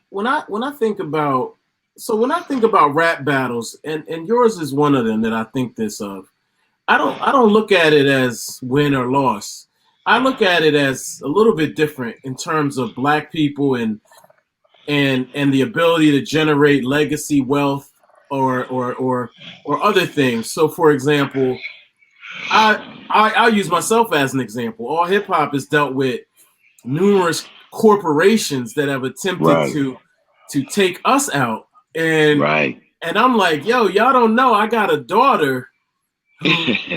when I think about rap battles, and yours is one of them that I think this of. I don't look at it as win or loss. I look at it as a little bit different in terms of black people and the ability to generate legacy wealth or other things. So, for example, I'll use myself as an example. All hip hop has dealt with numerous corporations that have attempted to take us out, and I'm like, yo, y'all don't know I got a daughter who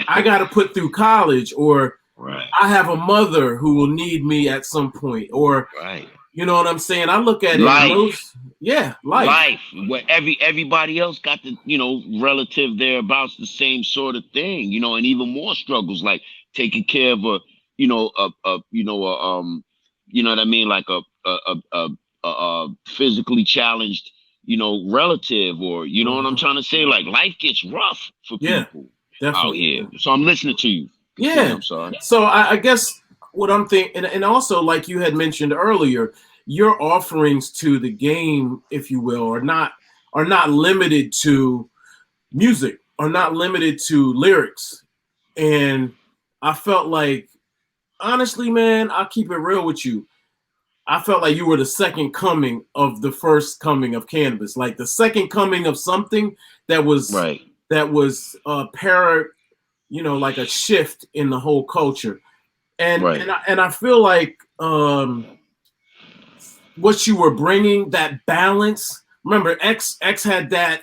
I got to put through college, or I have a mother who will need me at some point, or you know what I'm saying? I look at life. Life. Where everybody else got the, relative thereabouts the same sort of thing, and even more struggles, like taking care of a, you know what I mean, like a physically challenged, relative, or you know what I'm trying to say. Like life gets rough for people out here. So I'm listening to you. Yeah, I'm sorry. So I guess what I'm thinking, and also like you had mentioned earlier, your offerings to the game, if you will, are not limited to music, are not limited to lyrics. And I felt like, honestly, man, I'll keep it real with you. I felt like you were the second coming of the first coming of Canibus, like the second coming of something that was like a shift in the whole culture. And I feel like what you were bringing, that balance. Remember, X had that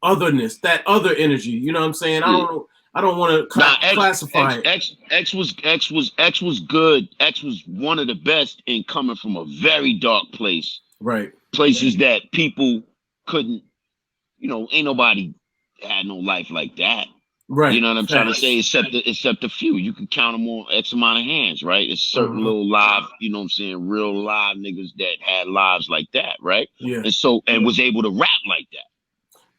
otherness, that other energy. You know what I'm saying? I don't want to classify it. X was good. X was one of the best in coming from a very dark place. Right. Places that people couldn't, ain't nobody had no life like that. Right. You know what I'm trying to say? Except a few. You can count them on X amount of hands, right? It's certain little live, real live niggas that had lives like that, right? Yeah. And so, was able to rap like that.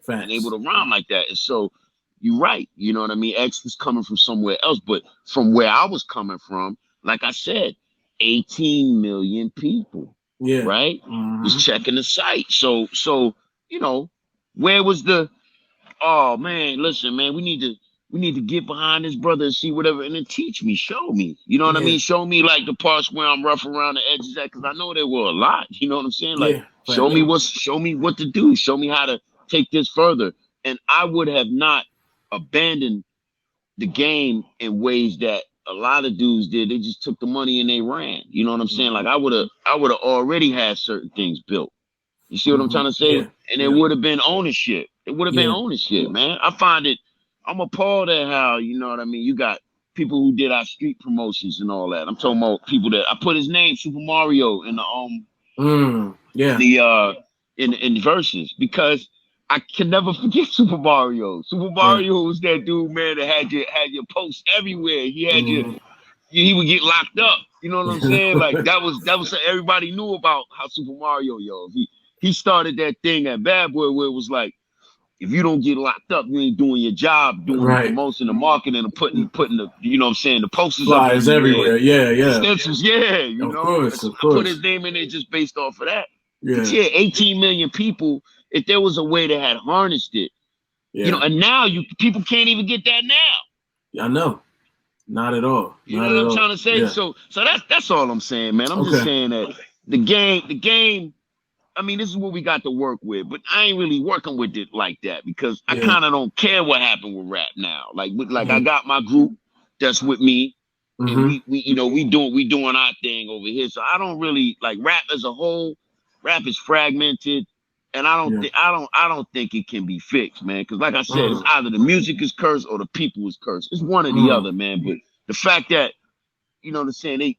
Facts. And able to rhyme like that. And so, you're right. You know what I mean? X was coming from somewhere else, but from where I was coming from, like I said, 18 million people. Yeah. Right? Was checking the site. So, where was the, oh man, listen, man, we need to get behind this brother and see whatever, and then teach me, show me. You know what I mean? Show me like the parts where I'm rough around the edges at, because I know there were a lot. You know what I'm saying? Like, show me what to do. Show me how to take this further. And I would have not abandoned the game in ways that a lot of dudes did. They just took the money and they ran. You know what I'm saying? Like I would have already had certain things built. You see what I'm trying to say? Yeah. And it would have been ownership. It would have been ownership, man. I find it, I'm appalled at how, you know what I mean? You got people who did our street promotions and all that. I'm talking about people that I put his name, Super Mario, in the in verses, because I can never forget Super Mario. Super Mario was that dude, man, that had your posts everywhere. He had he would get locked up. You know what I'm saying? Like that was everybody knew about how Super Mario, he started that thing at Bad Boy where it was like, if you don't get locked up, you ain't doing your job, doing the promotion, the marketing, and putting the, you know what I'm saying, the posters flyers up everywhere. Stencils, of course. I put his name in there just based off of that. But 18 million people. If there was a way that had harnessed it, and now people can't even get that now. I know, not at all. You know what I'm trying to say? Yeah. So that's all I'm saying, man. I'm just saying that the game. I mean, this is what we got to work with, but I ain't really working with it like that because I kind of don't care what happened with rap now. Like I got my group that's with me, and we doing our thing over here. So I don't really like rap as a whole. Rap is fragmented, and I don't think it can be fixed, man. Because like I said, it's either the music is cursed or the people is cursed. It's one or the other, man. But the fact that they're saying they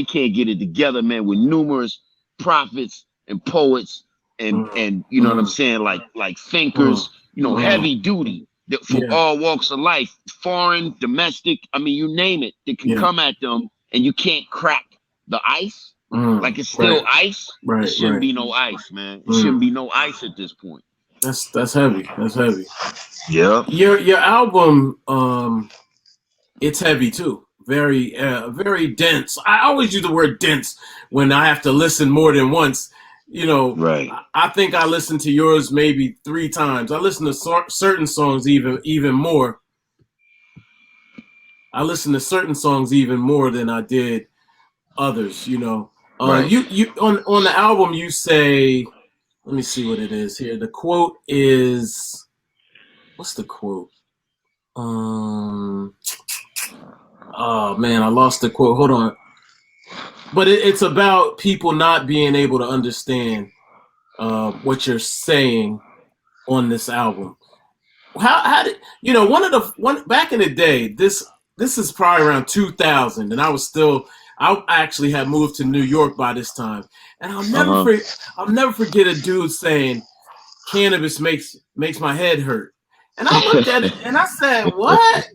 can't get it together, man, with numerous prophets and poets and you know what I'm saying, like thinkers, heavy duty for all walks of life, foreign, domestic, I mean, you name it, they can come at them, and you can't crack the ice. Like it's still ice. It shouldn't be no ice, man. It shouldn't be no ice at this point. That's heavy. That's heavy. Yeah. Your album, it's heavy too. very dense. I always use the word dense when I have to listen more than once. You know, right. I think I listened to yours maybe 3 times. I listen to certain songs even more. I listen to certain songs even more than I did others. You know, Right. you on the album you say, let me see what it is here. The quote is, what's the quote? Oh man, I lost the quote. Hold on. But it's about people not being able to understand what you're saying on this album. How did you know one back in the day? This is probably around 2000, and I actually had moved to New York by this time, and I'll never forget a dude saying, "Cannabis makes my head hurt," and I looked at it and I said, "What?"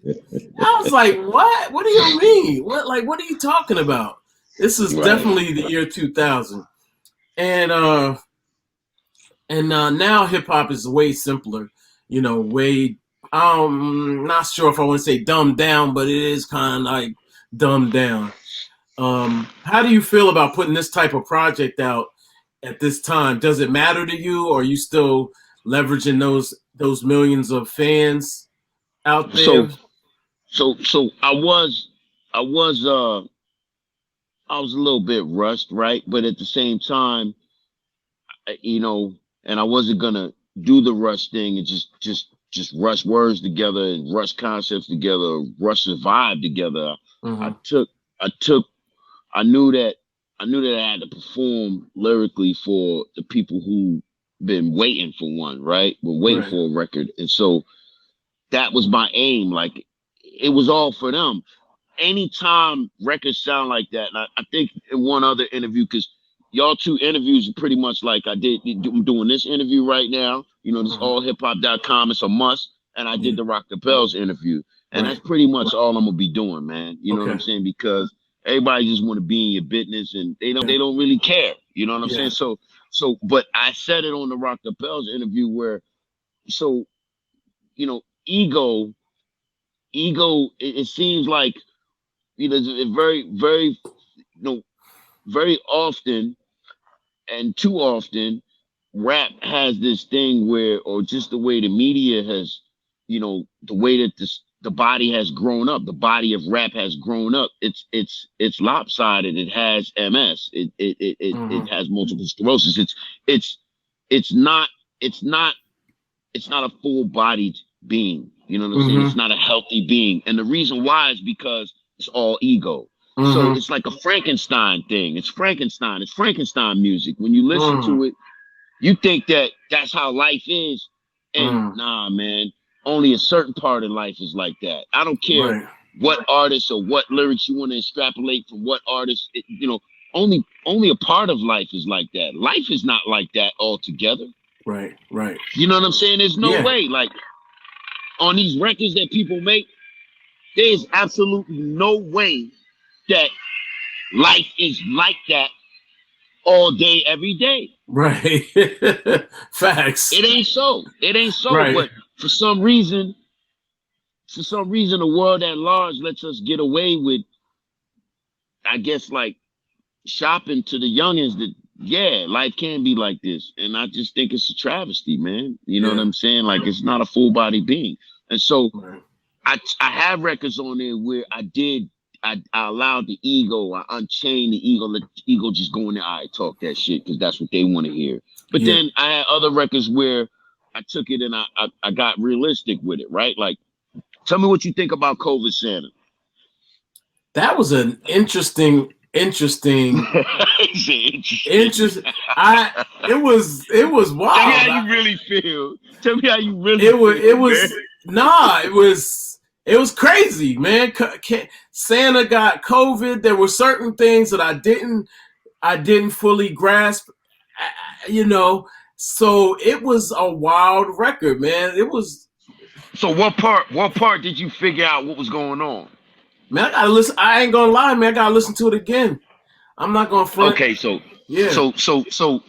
I was like, "What? What do you mean? What are you talking about?" This is definitely the year 2000, and now hip hop is way simpler. You know, way. I'm not sure if I want to say dumbed down, but it is kind of like dumbed down. How do you feel about putting this type of project out at this time? Does it matter to you, or are you still leveraging those millions of fans out there? So I was a little bit rushed, right? But at the same time, you know, and I wasn't gonna do the rush thing and just rush words together and rush concepts together, rush the vibe together. Mm-hmm. I knew that I had to perform lyrically for the people who been waiting for one, right? We're waiting for a record. And so that was my aim. Like, it was all for them. Anytime records sound like that, and I think in one other interview, because y'all 2 interviews are pretty much like I'm doing this interview right now. You know, this allhiphop.com, it's a must. And I did the Rock the Bells interview. And that's pretty much all I'm gonna be doing, man. You know what I'm saying? Because everybody just want to be in your business, and they don't really care. You know what I'm saying? So but I said it on the Rock the Bells interview where, so, you know, ego, it seems like, you know, it's very, you know, very often and too often, rap has this thing where, or just the way the media has, you know, the way that the body has grown up, the body of rap has grown up. It's lopsided. It has MS. It has multiple sclerosis. It's not a full-bodied being. You know what I'm saying? It's not a healthy being. And the reason why is because it's all ego. So it's like a Frankenstein thing. It's Frankenstein. It's Frankenstein music. When you listen to it, you think that that's how life is. And nah, man, only a certain part of life is like that. I don't care what artist or what lyrics you want to extrapolate from what artist, you know, only a part of life is like that. Life is not like that altogether. Right. You know what I'm saying? There's no way. Like, on these records that people make, there's absolutely no way that life is like that all day, every day. Right. Facts. It ain't so. But for some reason, the world at large lets us get away with, I guess, like, shopping to the youngins that, life can be like this. And I just think it's a travesty, man. You know what I'm saying? Like, it's not a full body being. And so I have records on there where I allowed the ego, I unchained the ego, let the ego just go in there, all right, talk that shit, because that's what they want to hear. But then I had other records where I took it and I got realistic with it, right? Like, tell me what you think about COVID Santa. That was an interesting. It was wild. Tell me how you really feel. Tell me how you really It was crazy, man. Santa got COVID. There were certain things that I didn't fully grasp, you know. So it was a wild record, man. It was. So what part did you figure out what was going on? Man, I gotta listen. I ain't gonna lie, man. I gotta listen to it again. I'm not gonna front. Okay, so I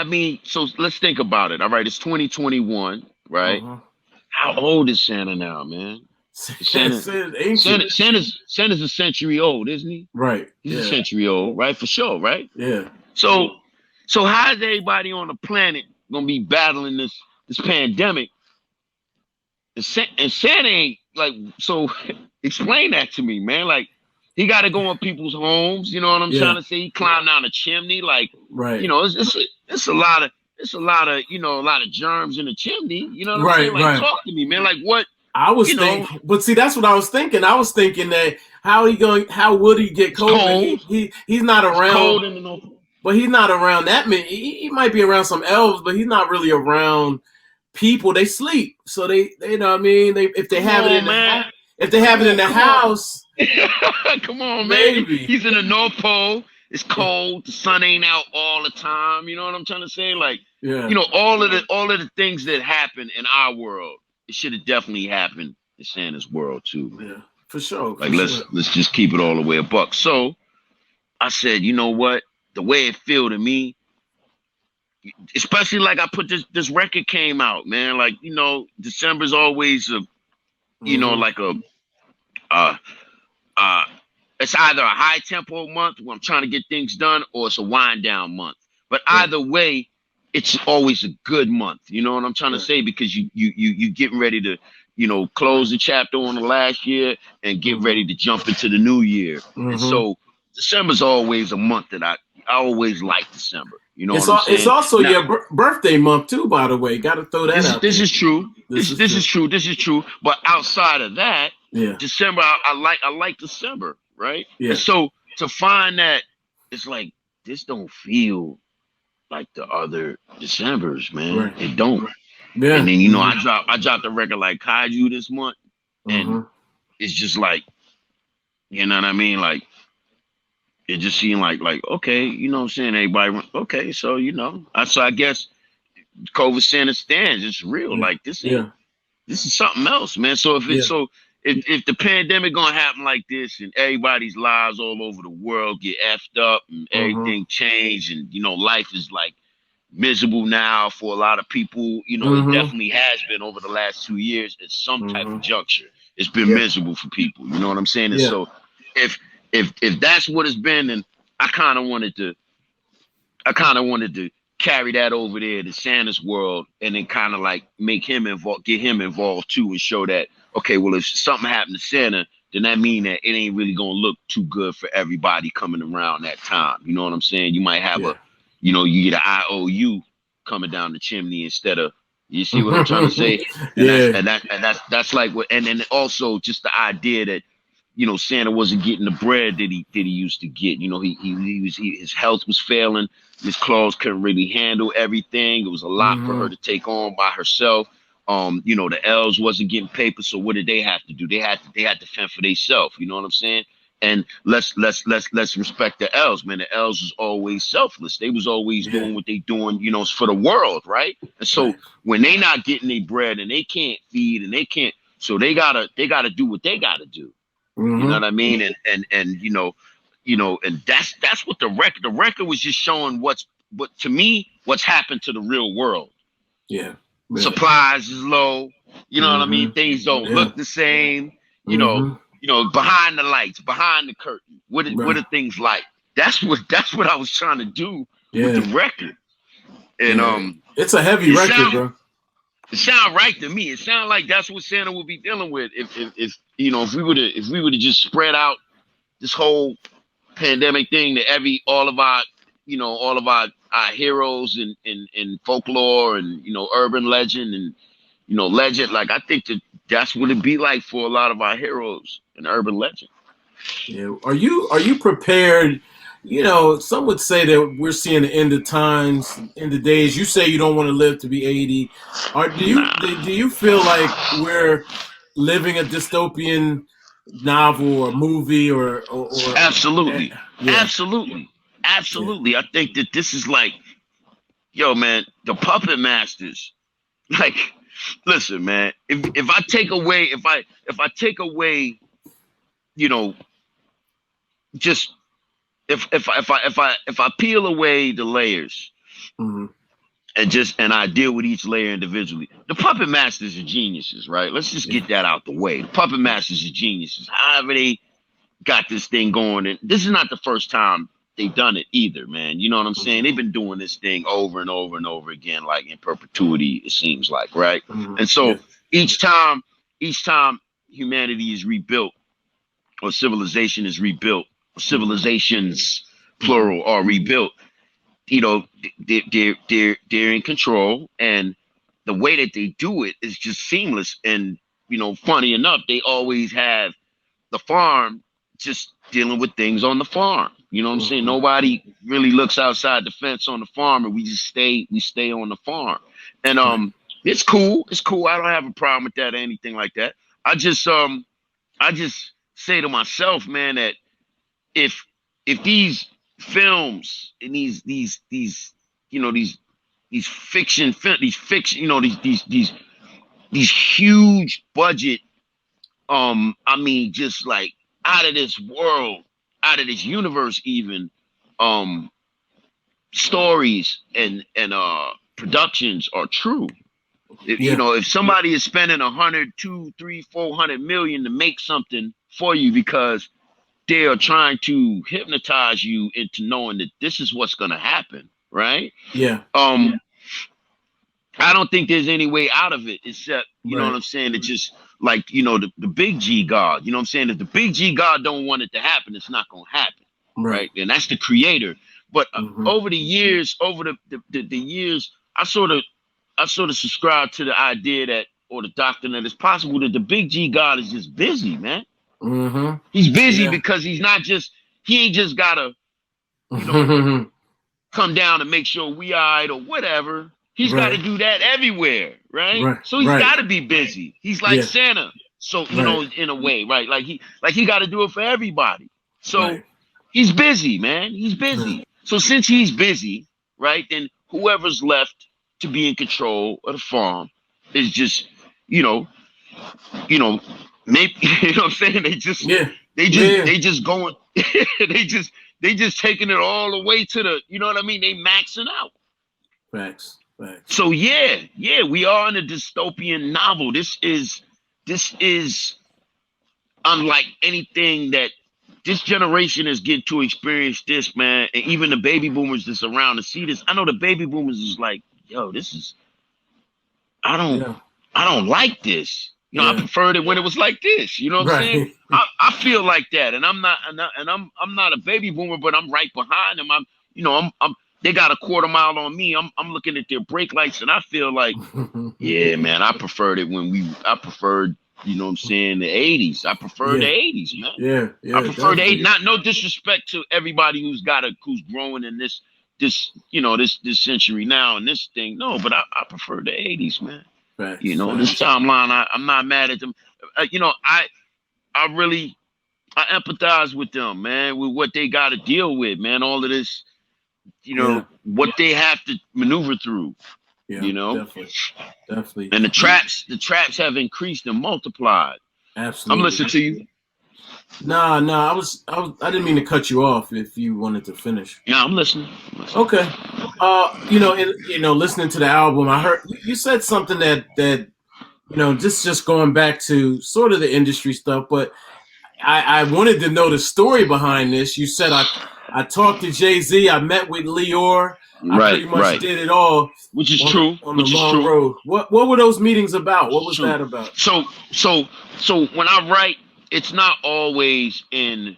mean, so let's think about it. All right, it's 2021, right? How old is Santa now, man? Santa's a century old, isn't he? Right. He's a century old, right? For sure, right? Yeah. So how is everybody on the planet gonna be battling this pandemic? And Santa ain't like, so explain that to me, man. Like, he got to go in people's homes. You know what I'm trying to say? He climbed down a chimney, like, right. You know, it's a lot of you know, a lot of germs in the chimney. You know what I'm saying? Like, talk to me, man. Like, what? I was thinking, but see, that's what I was thinking. I was thinking that how would he get COVID? He's not around. Cold in the north. But he's not around that many. He might be around some elves, but he's not really around people. They sleep, so they you know what I mean. If they have it in the house, come on, maybe. Man. He's in the North Pole. It's cold. The sun ain't out all the time. You know what I'm trying to say? Like, you know, all of the things that happen in our world, it should have definitely happened in Santa's world too. Yeah, for sure. Like, let's just keep it all the way a buck. So I said, you know what? The way it feel to me, especially like I put this record came out, man. Like, you know, December's always you know, like it's either a high tempo month where I'm trying to get things done, or it's a wind down month. But either way, it's always a good month. You know what I'm trying to say? Because you getting ready to, you know, close the chapter on the last year and get ready to jump into the new year. And so December's always a month that I always like December. You know what I'm saying? It's also your birthday month too, by the way. Got to throw that out. This is true. This is true. But outside of that, December, I like December, right? Yeah. And so to find that, it's like, this don't feel like the other Decembers, man. Right. It don't. Yeah. And then, you know, I dropped a record like Kaiju this month, and it's just like, you know what I mean? Like, it just seemed like, okay, you know what I'm saying? Everybody, okay, so, you know, so I guess COVID Santa stands. It's real. Like, this is something else, man. So if the pandemic gonna happen like this, and everybody's lives all over the world get effed up and everything changed, and, you know, life is like miserable now for a lot of people, you know, it definitely has been over the last 2 years at some type of juncture. It's been miserable for people. You know what I'm saying? And so if that's what it's been, then I kind of wanted to carry that over there to Santa's world, and then kind of like make him involved, get him involved too, and show that, okay, well, if something happened to Santa, then that mean that it ain't really gonna look too good for everybody coming around that time. You know what I'm saying? You might have you know, you get an IOU coming down the chimney instead of, you see what I'm trying to say? And that's like what, and then also just the idea that, you know, Santa wasn't getting the bread that he used to get. You know, his health was failing. Miss Claus couldn't really handle everything. It was a lot for her to take on by herself. You know, the elves wasn't getting paper, so what did they have to do? They had to fend for themselves. You know what I'm saying? And let's respect the elves, man. The elves was always selfless. They was always doing what they doing, you know, for the world, right? And so when they not getting their bread and they can't feed and they can't, so they gotta do what they gotta do. You know what I mean? And you know, and that's what the record was just showing what's happened to the real world. Yeah. Supplies is low. You know what I mean? Things don't look the same. You know, behind the lights, behind the curtain. What are things like? That's what I was trying to do with the record. And it's a heavy record, bro. It sound right to me. It sound like that's what Santa would be dealing with if you know, if we would have just spread out this whole pandemic thing to all of our heroes in folklore and, you know, urban legend and, you know, legend. Like, I think that's what it'd be like for a lot of our heroes in urban legend. Yeah. Are you prepared? You know, some would say that we're seeing the end of times, end of days. You say you don't want to live to be 80. Do you feel like we're living a dystopian novel or movie or Absolutely. Absolutely. I think that this is like, yo, man, the puppet masters. Like, listen, man, if I take away, you know, just if I peel away the layers and and I deal with each layer individually. The puppet masters are geniuses, right? Let's just get that out the way. The puppet masters are geniuses. However they got this thing going, and this is not the first time they've done it either, man. You know what I'm saying? They've been doing this thing over and over and over again, like in perpetuity, it seems like, right? And so each time humanity is rebuilt, or civilization is rebuilt, or civilizations plural are rebuilt, you know, they're in control, and the way that they do it is just seamless. And you know, funny enough, they always have the farm just dealing with things on the farm. You know what I'm saying? Nobody really looks outside the fence on the farm, and we stay on the farm. And it's cool. It's cool. I don't have a problem with that or anything like that. I just say to myself, man, that if these films and these fiction, you know, these huge budget, I mean, just like out of this world, out of this universe, even stories and productions are true. You know, if somebody is spending 100, 200, 300, 400 million to make something for you because they are trying to hypnotize you into knowing that this is what's going to happen, right? I don't think there's any way out of it except, you know what I'm saying, it's just like, you know, the big G God, you know what I'm saying? If the big G God don't want it to happen, it's not going to happen, right? And that's the creator. But over the years, the years, I sort of subscribe to the idea that, or the doctrine that it's possible that the big G God is just busy, man. He's busy because he ain't just gotta, you know, come down and make sure we all right or whatever. He's got to do that everywhere, right? So he's got to be busy. He's like Santa, so you know, in a way, right? Like he got to do it for everybody. So he's busy, man. He's busy. So since he's busy, right, then whoever's left to be in control of the farm is just, you know, maybe, you know what I'm saying? They just going, they just taking it all the way to the, you know what I mean? They maxing out. Facts. So yeah, we are in a dystopian novel. This is unlike anything that this generation is getting to experience this, man. And even the baby boomers that's around to see this. I know the baby boomers is like, yo, this is, I don't like this. You know, I preferred it when it was like this. You know what I'm saying? I feel like that, and I'm not a baby boomer, but I'm right behind them. I'm they got a quarter mile on me. I'm looking at their brake lights, and I feel like, yeah, man, I preferred it I preferred, you know what I'm saying, the 80s. I prefer the 80s, man. I prefer the 80s. Not no disrespect to everybody who's growing in this you know, this century now and this thing. No, but I prefer the 80s, man. You know, this timeline, I'm not mad at them. You know, I empathize with them, man, with what they got to deal with, man. All of this, you know, what they have to maneuver through. You know, definitely. And the traps have increased and multiplied. Absolutely. I'm listening to you. No, I didn't mean to cut you off if you wanted to finish. Yeah, I'm listening. Okay. You know, listening to the album, I heard you said something that you know, just going back to sort of the industry stuff, but I wanted to know the story behind this. You said I talked to Jay-Z, I met with Lior, I pretty much did it all. Which is true. On the long road. What were those meetings about? What was that about? So when I write, it's not always in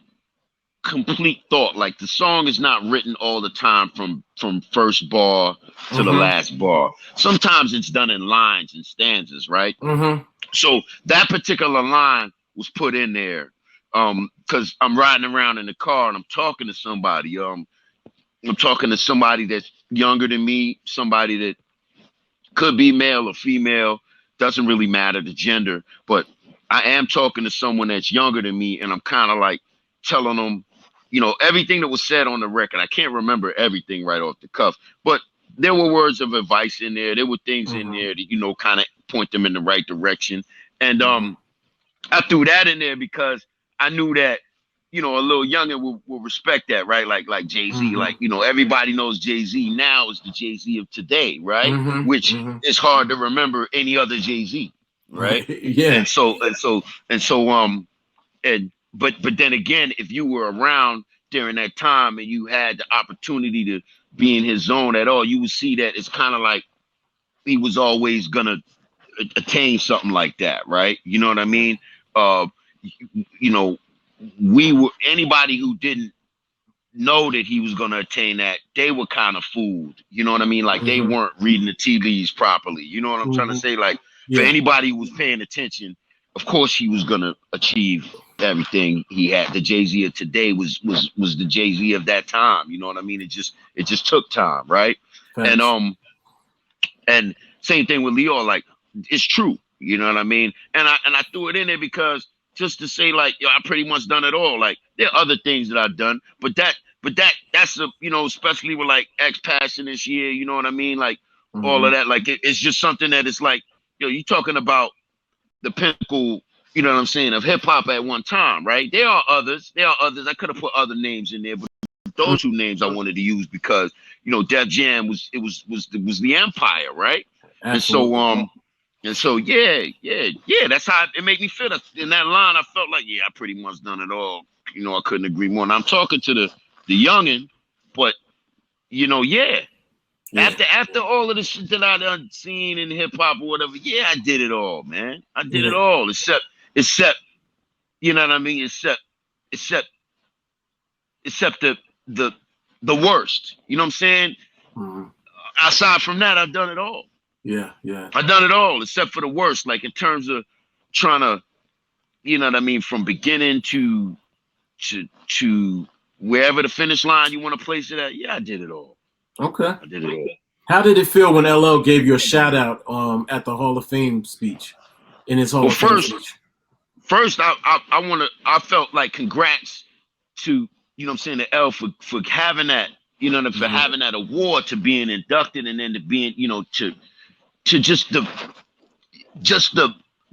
complete thought. Like the song is not written all the time from first bar to the last bar. Sometimes it's done in lines and stanzas, right? So that particular line was put in there because I'm riding around in the car and I'm talking to somebody. I'm talking to somebody that's younger than me, somebody that could be male or female, doesn't really matter the gender, but I am talking to someone that's younger than me, and I'm kind of like telling them, you know, everything that was said on the record. I can't remember everything right off the cuff, but there were words of advice in there. There were things in there that, you know, kind of point them in the right direction. And I threw that in there because I knew that you know, a little younger will respect that, right? Like Jay-Z, like, you know, everybody knows Jay-Z now is the Jay-Z of today, right? Which is hard to remember any other Jay-Z, right? Yeah. But then again, if you were around during that time and you had the opportunity to be in his zone at all, you would see that it's kind of like he was always gonna attain something like that, right? You know what I mean? You know, anybody who didn't know that he was going to attain that, they were kind of fooled. You know what I mean? Like they weren't reading the tea leaves properly. You know what I'm trying to say? Like for anybody who was paying attention, of course he was going to achieve everything he had. The Jay-Z of today was the Jay-Z of that time. You know what I mean? It just took time, right? Thanks. And same thing with Leo. Like it's true. You know what I mean? And I threw it in there because just to say like, yo, I pretty much done it all. Like there are other things that I've done, but that's a, you know, especially with like X-Passion this year, you know what I mean? Like all of that, like it's just something that is like, yo, you talking about the pinnacle, you know what I'm saying, of hip hop at one time, right? There are others. I could have put other names in there, but those two names I wanted to use because, you know, Def Jam was the empire, right? Absolutely. And so, yeah. That's how it made me feel. In that line, I felt like, yeah, I pretty much done it all. You know, I couldn't agree more. And I'm talking to the youngin', but you know, after all of the shit that I done seen in hip hop or whatever, yeah, I did it all, man. I did it all, except, you know what I mean? Except the worst. You know what I'm saying? Aside from that, I've done it all. Yeah. I've done it all except for the worst, like in terms of trying to, you know what I mean, from beginning to wherever the finish line you want to place it at. Yeah, I did it all. Okay. I did it all. How did it feel when LL gave you a shout out at the Hall of Fame speech, in his Hall of Fame speech? First, I felt like congrats to, you know what I'm saying, to L for having that, you know, for having that award, to being inducted, and then to being, you know, to just the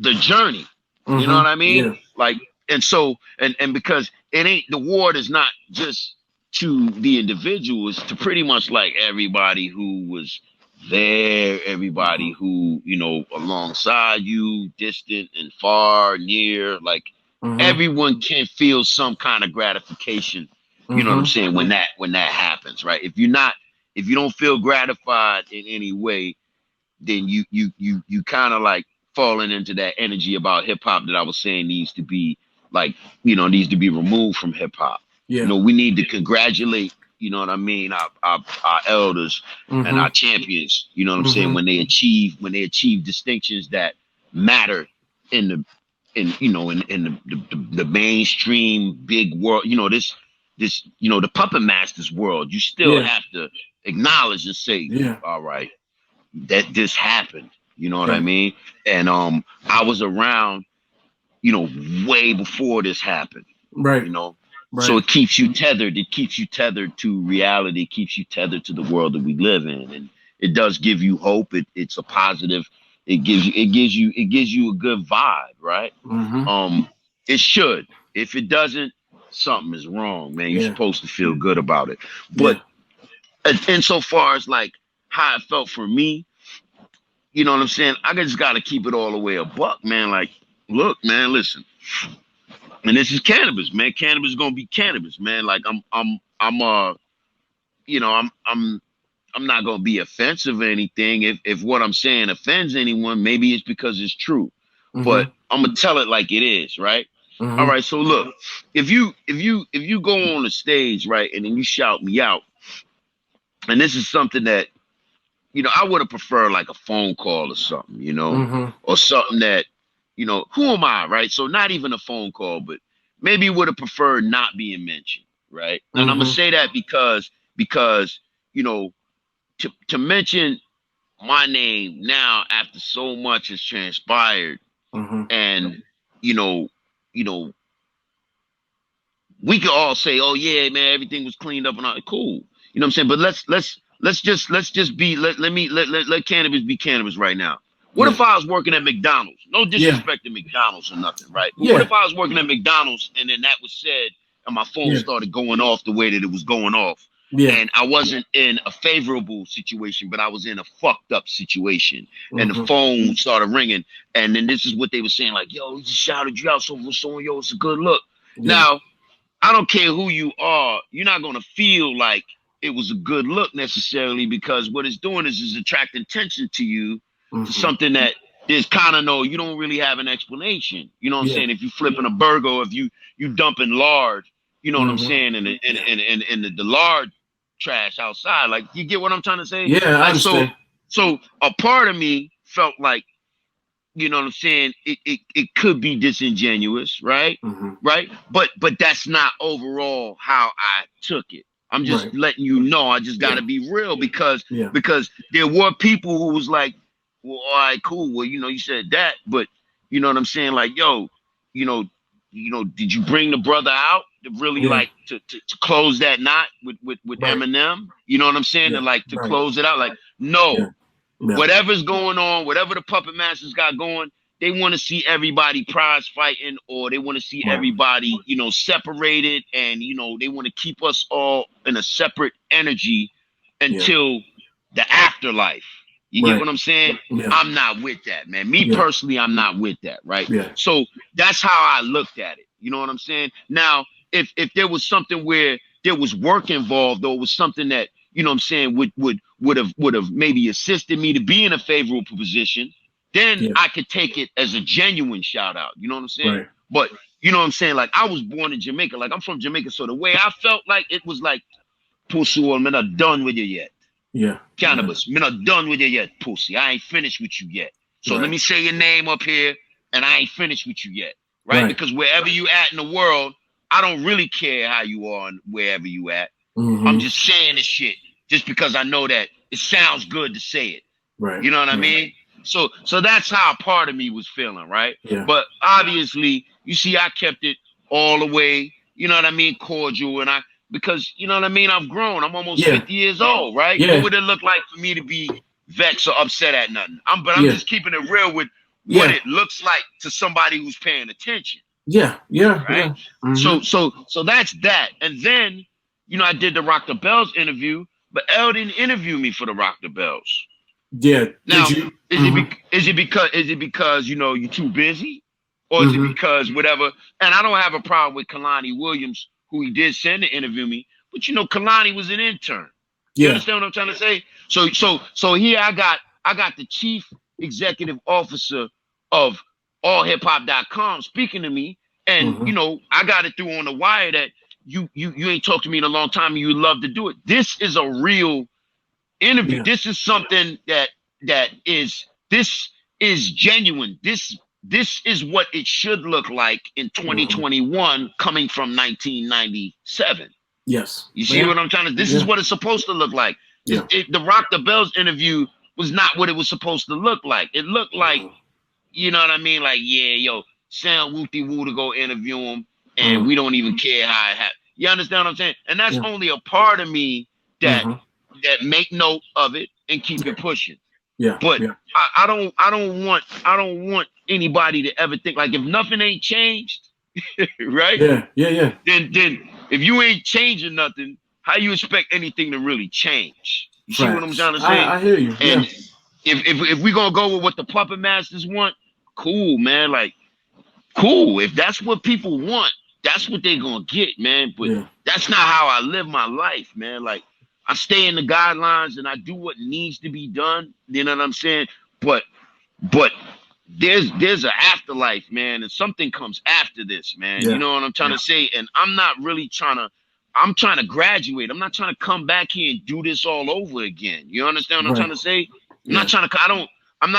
journey, you know what I mean? Yeah. Like, and so, and because it ain't, the award is not just to the individual, it's to pretty much like everybody who was there, everybody who, you know, alongside you, distant and far, near, like everyone can feel some kind of gratification, you know what I'm saying, when that happens, right? If you don't feel gratified in any way, then you kind of like falling into that energy about hip hop that I was saying needs to be like, you know, needs to be removed from hip hop. Yeah. You know, we need to congratulate, you know what I mean, our elders and our champions, you know what I'm saying, when they achieve distinctions that matter in the mainstream big world, you know, this, you know, the puppet masters world. You still have to acknowledge and say, all right, that this happened, you know what I mean? And I was around, you know, way before this happened, right? You know, so it keeps you tethered. It keeps you tethered to reality. It keeps you tethered to the world that we live in, and it does give you hope. It's a positive. It gives you a good vibe, right? It should. If it doesn't, something is wrong, man. You're supposed to feel good about it. But insofar as like how it felt for me, you know what I'm saying? I just got to keep it all the way a buck, man. Like, look, man, listen. And this is Canibus, man. Canibus is gonna be Canibus, man. Like I'm you know, I'm not gonna be offensive or anything. If what I'm saying offends anyone, maybe it's because it's true. But I'm gonna tell it like it is, right? All right. So look, if you go on the stage, right, and then you shout me out, and this is something that, you know, I would have preferred like a phone call or something, you know, or something that, you know, who am I, right? So not even a phone call, but maybe would have preferred not being mentioned, right? And I'm gonna say that because you know, to mention my name now after so much has transpired, and you know, we could all say, oh yeah, man, everything was cleaned up and all cool, you know what I'm saying? But let's just be let Canibus be Canibus right now. What if I was working at McDonald's? No disrespect to McDonald's or nothing, right? But what if I was working at McDonald's and then that was said and my phone started going off the way that it was going off. And I wasn't in a favorable situation, but I was in a fucked up situation. And the phone started ringing. And then this is what they were saying, like, yo, he just shouted you out. So yo, it's a good look. Now, I don't care who you are. You're not going to feel like it was a good look necessarily, because what it's doing is attracting attention to you to something that there's kind of you don't really have an explanation. You know what I'm saying? If you flipping a burger, or if you dumping lard, you know what I'm saying? And the lard trash outside, like, you get what I'm trying to say? Yeah, like, so a part of me felt like, you know what I'm saying, it could be disingenuous, right? Right? But that's not overall how I took it. I'm just letting you know. I just gotta be real, because there were people who was like, well, all right, cool. Well, you know, you said that, but you know what I'm saying? Like, yo, you know, did you bring the brother out to really like to close that knot with Eminem? You know what I'm saying? To close it out. Like, no. Whatever's going on, whatever the puppet masters got going, they want to see everybody prize fighting, or they want to see everybody, you know, separated, and you know, they want to keep us all in a separate energy until the afterlife. You get what I'm saying? I'm not with that, man. Me personally, I'm not with that, right? So that's how I looked at it. You know what I'm saying? Now, if there was something where there was work involved, or it was something that, you know what I'm saying, would have maybe assisted me to be in a favorable position, then I could take it as a genuine shout out. You know what I'm saying? But you know what I'm saying? Like, I was born in Jamaica. Like, I'm from Jamaica. So the way I felt, like, it was like, pussy, I'm not done with you yet. Canibus, I'm not done with you yet, pussy. I ain't finished with you yet. So let me say your name up here, and I ain't finished with you yet. Right? Because wherever you at in the world, I don't really care how you are and wherever you at. I'm just saying this shit just because I know that it sounds good to say it. You know what I mean? So that's how part of me was feeling, right? But obviously, you see, I kept it all the way, you know what I mean, cordial, and because, you know what I mean, I've grown. I'm almost 50 years old, right? What would it look like for me to be vexed or upset at nothing? I'm just keeping it real with what it looks like to somebody who's paying attention. Right? So that's that. And then, you know, I did the Rock the Bells interview, but L didn't interview me for the Rock the Bells. Now, is it because you know you're too busy, or is it because whatever? And I don't have a problem with Kalani Williams, who he did send to interview me, but you know, Kalani was an intern. You understand what I'm trying to say? So here I got the chief executive officer of allhiphop.com speaking to me, and you know, I got it through on the wire that you ain't talked to me in a long time, and you would love to do it. This is a real interview. This is something that is genuine. This is what it should look like in 2021, coming from 1997. You see what I'm trying to? This is what it's supposed to look like. The Rock the Bells interview was not what it was supposed to look like. It looked like, you know what I mean? Like, send Wooty Woo to go interview him, and we don't even care how it happened. You understand what I'm saying? And that's only a part of me that make note of it and keep it pushing. But I don't want anybody to ever think, like, if nothing ain't changed, right? Then if you ain't changing nothing, how you expect anything to really change? You see what I'm trying to say? I hear you. And if we gonna go with what the puppet masters want, cool, man. Like, cool. If that's what people want, that's what they're gonna get, man. But that's not how I live my life, man. Like, I stay in the guidelines and I do what needs to be done. You know what I'm saying? But there's an afterlife, man, and something comes after this, man. You know what I'm trying to say? And I'm not really I'm trying to graduate. I'm not trying to come back here and do this all over again. You understand what I'm trying to say? I'm not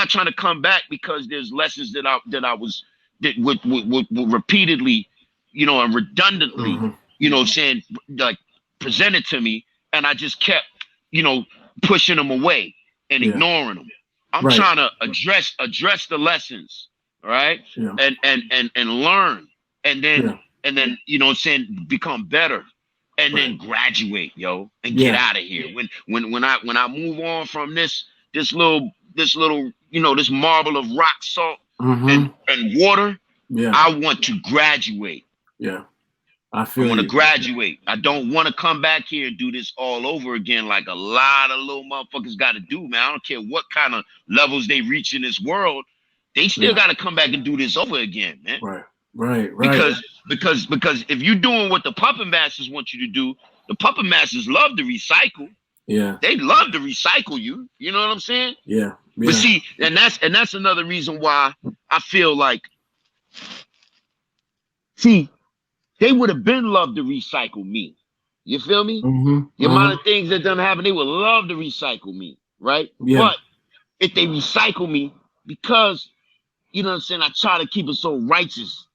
trying to come back because there's lessons that would repeatedly, you know, and redundantly, you know, saying, like, presented to me, and I just kept, you know, pushing them away and ignoring them. I'm trying to address the lessons, right? And learn, and then you know what I'm saying, become better, and then graduate, yo, and get out of here. When I move on from this little, you know, this marble of rock, salt, and water, I want to graduate. I feel I want to you. graduate. I don't want to come back here and do this all over again like a lot of little motherfuckers got to do, man. I don't care what kind of levels they reach in this world. They still got to come back and do this over again, man. Right. Because if you're doing what the puppet masters want you to do, the puppet masters love to recycle. Yeah. They love to recycle you. You know what I'm saying? Yeah. But see, and that's another reason why I feel like, see, they would have been loved to recycle me. You feel me? The amount of things that done happen, they would love to recycle me, right? Yeah. But if they recycle me, because, you know what I'm saying, I try to keep it so righteous,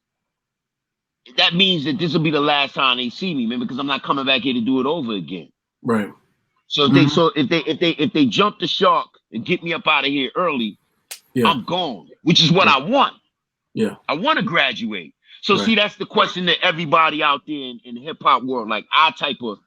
that means that this will be the last time they see me, man, because I'm not coming back here to do it over again. Right. So if they jump the shark and get me up out of here early, I'm gone, which is what I want. Yeah. I want to graduate. So see, that's the question that everybody out there in the hip hop world, like our type of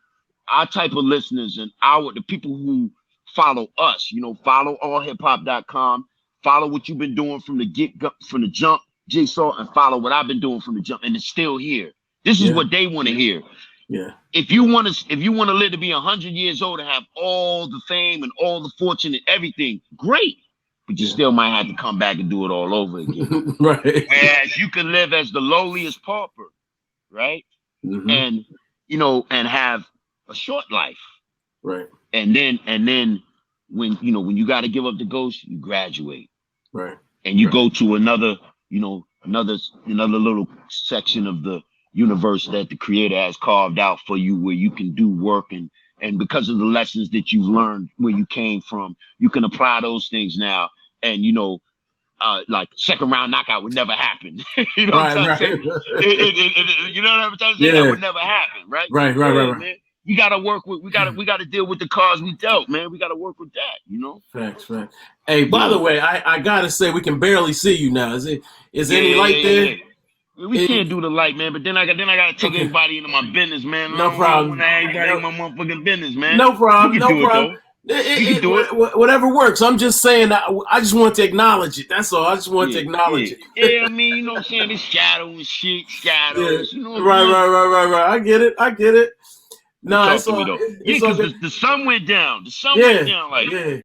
listeners and the people who follow us, you know, follow allhiphop.com, follow what you've been doing from the jump, Jigsaw, and follow what I've been doing from the jump, and it's still here. This is what they want to hear. Yeah. If you want to live to be 100 years old and have all the fame and all the fortune and everything, great. But you still might have to come back and do it all over again. Right. Whereas you can live as the lowliest pauper, right? And, you know, and have a short life. Right. And then when you got to give up the ghost, you graduate. Right. And you go to another little section of the universe that the creator has carved out for you, where you can do work, and because of the lessons that you've learned where you came from, you can apply those things now. And, you know, like second round knockout would never happen. You know what I'm trying to say? You know what I'm trying to say? That would never happen, right? Right. Man. We gotta work with. We gotta deal with the cards we dealt, man. We gotta work with that, you know. Facts. Hey, by the way, I gotta say we can barely see you now. Is any light there? We can't do the light, man. But then I gotta take everybody into my business, man. No problem. Everybody in my motherfucking business, man. No problem. No problem. You can do it. Whatever works. I'm just saying. I just want to acknowledge it. That's all. I just want to acknowledge it. Yeah, I mean, you know what I'm saying? It's shadows, shit, shadows. You know what right. I get it. No, it's all. Because the sun went down. The sun went down. Like. Yeah.